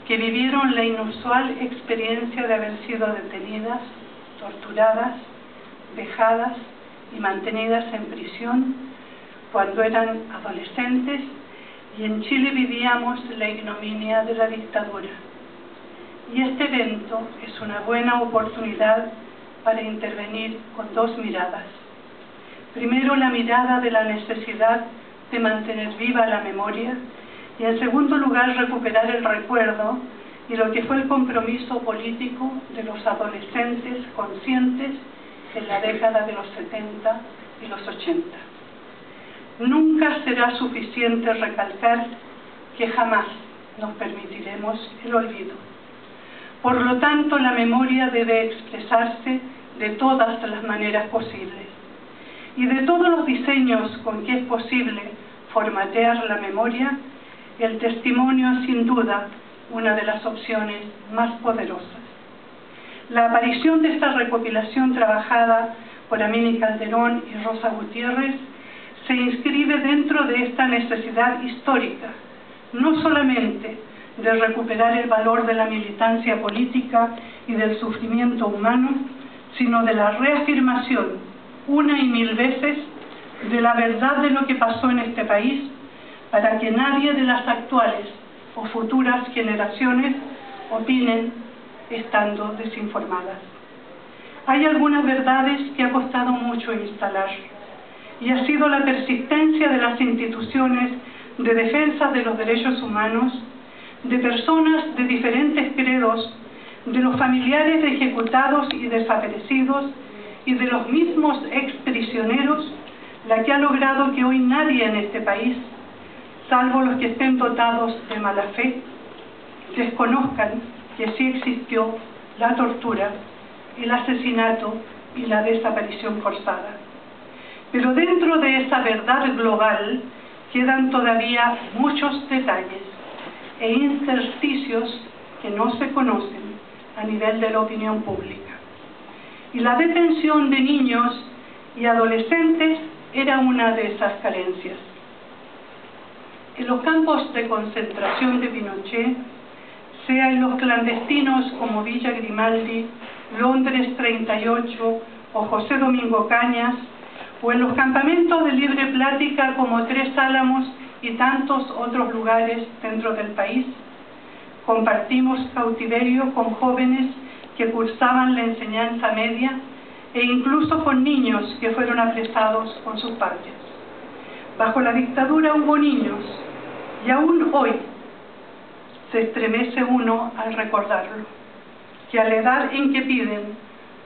que vivieron la inusual experiencia de haber sido detenidas, torturadas, vejadas y mantenidas en prisión cuando eran adolescentes, y en Chile vivíamos la ignominia de la dictadura. Y este evento es una buena oportunidad para intervenir con dos miradas. Primero, la mirada de la necesidad de mantener viva la memoria, y en segundo lugar, recuperar el recuerdo y lo que fue el compromiso político de los adolescentes conscientes en la década de los 70 y los 80. Nunca será suficiente recalcar que jamás nos permitiremos el olvido. Por lo tanto, la memoria debe expresarse de todas las maneras posibles. Y de todos los diseños con que es posible formatear la memoria, el testimonio es sin duda una de las opciones más poderosas. La aparición de esta recopilación trabajada por Amini Calderón y Rosa Gutiérrez se inscribe dentro de esta necesidad histórica, no solamente de recuperar el valor de la militancia política y del sufrimiento humano, sino de la reafirmación, una y mil veces, de la verdad de lo que pasó en este país, para que nadie de las actuales o futuras generaciones opinen estando desinformadas. Hay algunas verdades que ha costado mucho instalar, y ha sido la persistencia de las instituciones de defensa de los derechos humanos, de personas de diferentes credos, de los familiares de ejecutados y desaparecidos y de los mismos exprisioneros, la que ha logrado que hoy nadie en este país, salvo los que estén dotados de mala fe, desconozcan que sí existió la tortura, el asesinato y la desaparición forzada. Pero dentro de esa verdad global quedan todavía muchos detalles e intersticios que no se conocen a nivel de la opinión pública. Y la detención de niños y adolescentes era una de esas carencias. En los campos de concentración de Pinochet, sea en los clandestinos como Villa Grimaldi, Londres 38 o José Domingo Cañas, o en los campamentos de libre plática como Tres Álamos y tantos otros lugares dentro del país, compartimos cautiverio con jóvenes que cursaban la enseñanza media e incluso con niños que fueron apresados con sus padres. Bajo la dictadura hubo niños, y aún hoy se estremece uno al recordarlo, que a la edad en que piden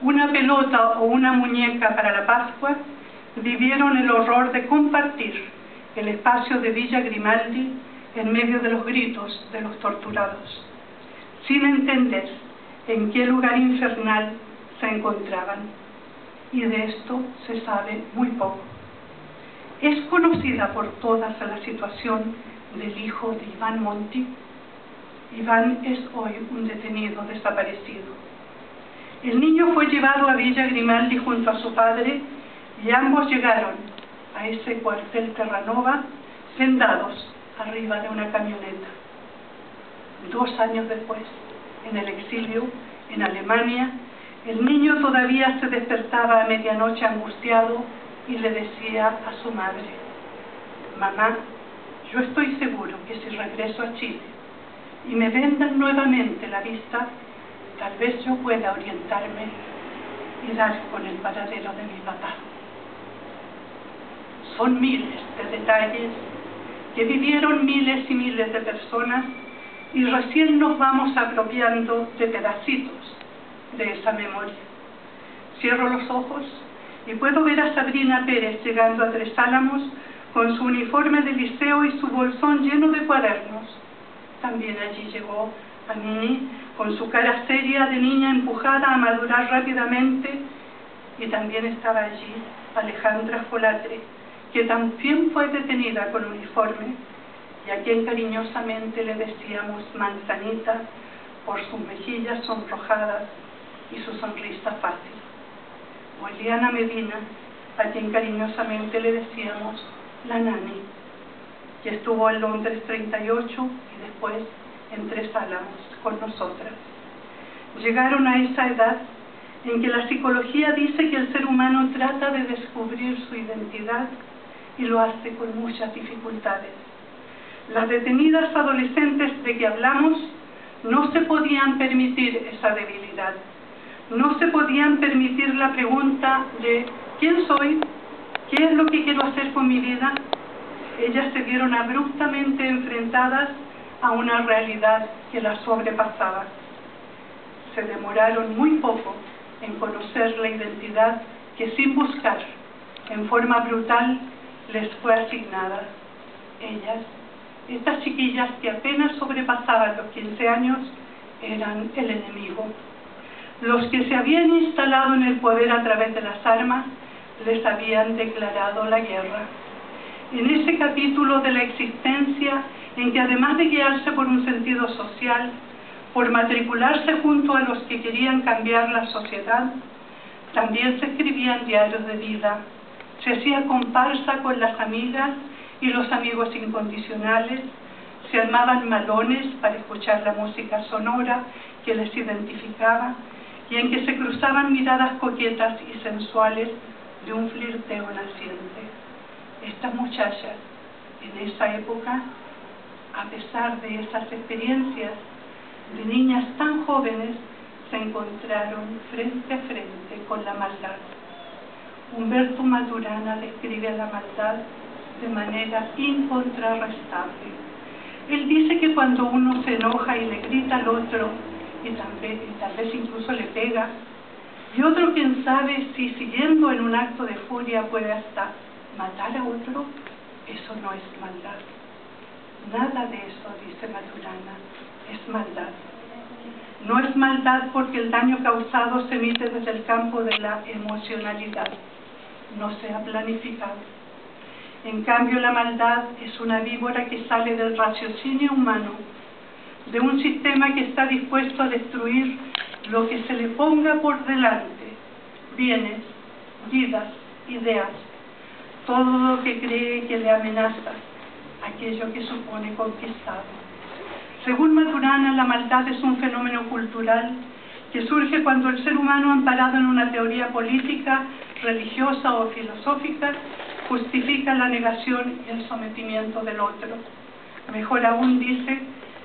una pelota o una muñeca para la Pascua, vivieron el horror de compartir el espacio de Villa Grimaldi en medio de los gritos de los torturados, sin entender en qué lugar infernal se encontraban. Y de esto se sabe muy poco. Es conocida por todas la situación del hijo de Iván Monti. Iván es hoy un detenido desaparecido. El niño fue llevado a Villa Grimaldi junto a su padre, y ambos llegaron a ese cuartel Terranova sendados arriba de una camioneta. 2 años después, en el exilio, en Alemania, el niño todavía se despertaba a medianoche angustiado y le decía a su madre: «Mamá, yo estoy seguro que si regreso a Chile y me vendan nuevamente la vista, tal vez yo pueda orientarme y dar con el paradero de mi papá». Son miles de detalles que vivieron miles y miles de personas, y recién nos vamos apropiando de pedacitos de esa memoria. Cierro los ojos y puedo ver a Sabrina Pérez llegando a Tres Álamos con su uniforme de liceo y su bolsón lleno de cuadernos. También allí llegó Amini con su cara seria de niña empujada a madurar rápidamente, y también estaba allí Alejandra Folatre, que también fue detenida con uniforme y a quien cariñosamente le decíamos Manzanita por sus mejillas sonrojadas y su sonrisa fácil. O Eliana Medina, a quien cariñosamente le decíamos la Nani, que estuvo en Londres 38 y después en Tres Álamos con nosotras. Llegaron a esa edad en que la psicología dice que el ser humano trata de descubrir su identidad y lo hace con muchas dificultades. Las detenidas adolescentes de que hablamos no se podían permitir esa debilidad, no se podían permitir la pregunta de ¿quién soy? ¿Qué es lo que quiero hacer con mi vida? Ellas se vieron abruptamente enfrentadas a una realidad que las sobrepasaba. Se demoraron muy poco en conocer la identidad que sin buscar, en forma brutal, les fue asignada. Ellas, estas chiquillas que apenas sobrepasaban los 15 años, eran el enemigo. Los que se habían instalado en el poder a través de las armas, les habían declarado la guerra. En ese capítulo de la existencia, en que además de guiarse por un sentido social, por matricularse junto a los que querían cambiar la sociedad, también se escribían diarios de vida, se hacía comparsa con las amigas y los amigos incondicionales, se armaban malones para escuchar la música sonora que les identificaba y en que se cruzaban miradas coquetas y sensuales de un flirteo naciente. Estas muchachas, en esa época, a pesar de esas experiencias de niñas tan jóvenes, se encontraron frente a frente con la maldad. Humberto Maturana describe la maldad de manera incontrarrestable. Él dice que cuando uno se enoja y le grita al otro, y tal vez incluso le pega, y otro quién sabe si siguiendo en un acto de furia puede hasta matar a otro, eso no es maldad. Nada de eso, dice Maturana, es maldad. No es maldad porque el daño causado se emite desde el campo de la emocionalidad, no se ha planificado. En cambio, la maldad es una víbora que sale del raciocinio humano, de un sistema que está dispuesto a destruir lo que se le ponga por delante, bienes, vidas, ideas, todo lo que cree que le amenaza, aquello que supone conquistado. Según Maturana, la maldad es un fenómeno cultural que surge cuando el ser humano, amparado en una teoría política, religiosa o filosófica, justifica la negación y el sometimiento del otro. Mejor aún, dice,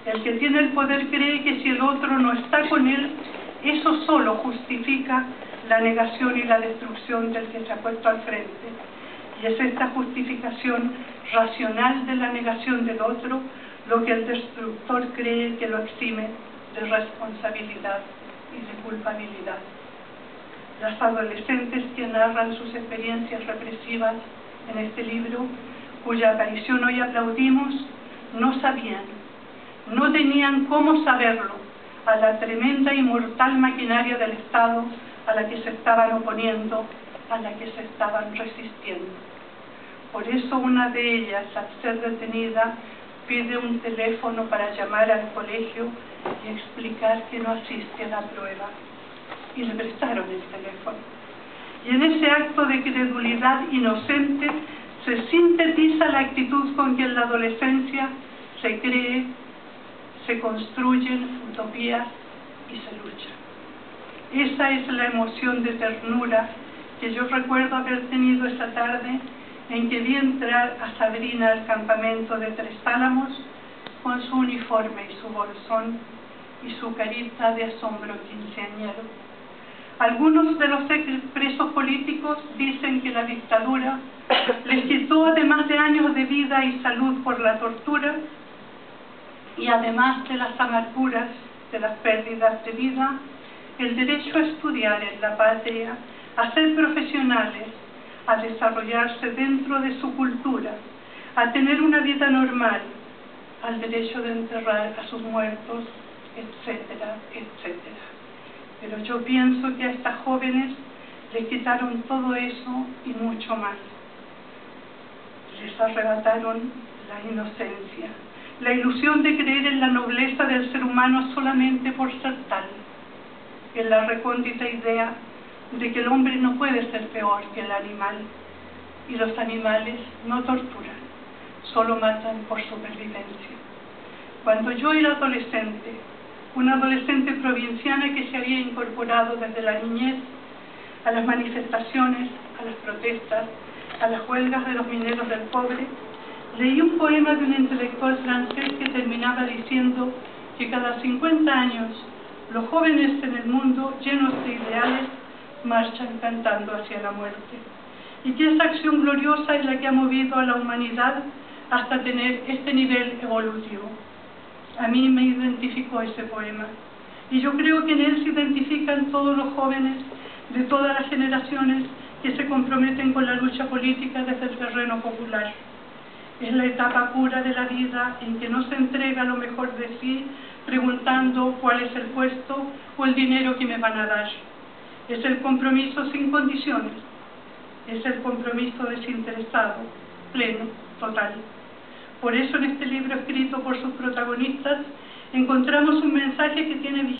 el que tiene el poder cree que si el otro no está con él, eso solo justifica la negación y la destrucción del que se ha puesto al frente. Y es esta justificación racional de la negación del otro lo que el destructor cree que lo exime de responsabilidad y de culpabilidad. Las adolescentes que narran sus experiencias represivas en este libro, cuya aparición hoy aplaudimos, no sabían, no tenían cómo saberlo, a la tremenda y mortal maquinaria del Estado a la que se estaban oponiendo, a la que se estaban resistiendo. Por eso una de ellas, al ser detenida, pide un teléfono para llamar al colegio y explicar que no asiste a la prueba. Y le prestaron el teléfono. Y en ese acto de credulidad inocente se sintetiza la actitud con que en la adolescencia se cree, se construyen utopías y se lucha. Esa es la emoción de ternura que yo recuerdo haber tenido esa tarde en que vi entrar a Sabrina al campamento de Tres Álamos con su uniforme y su bolsón y su carita de asombro quinceañero. Algunos de los presos políticos dicen que la dictadura les quitó, además de años de vida y salud por la tortura, y además de las amarguras de las pérdidas de vida, el derecho a estudiar en la patria, a ser profesionales, a desarrollarse dentro de su cultura, a tener una vida normal, al derecho de enterrar a sus muertos, etcétera, etcétera. Pero yo pienso que a estas jóvenes les quitaron todo eso y mucho más. Les arrebataron la inocencia, la ilusión de creer en la nobleza del ser humano solamente por ser tal, en la recóndita idea de que el hombre no puede ser peor que el animal, y los animales no torturan, solo matan por supervivencia. Cuando yo era adolescente, una adolescente provinciana que se había incorporado desde la niñez a las manifestaciones, a las protestas, a las huelgas de los mineros del cobre, leí un poema de un intelectual francés que terminaba diciendo que cada 50 años los jóvenes en el mundo, llenos de ideales, marchan cantando hacia la muerte. Y que esa acción gloriosa es la que ha movido a la humanidad hasta tener este nivel evolutivo. A mí me identificó ese poema. Y yo creo que en él se identifican todos los jóvenes de todas las generaciones que se comprometen con la lucha política desde el terreno popular. Es la etapa pura de la vida en que no se entrega lo mejor de sí preguntando cuál es el puesto o el dinero que me van a dar. Es el compromiso sin condiciones. Es el compromiso desinteresado, pleno, total. Por eso en este libro escrito por sus protagonistas encontramos un mensaje que tiene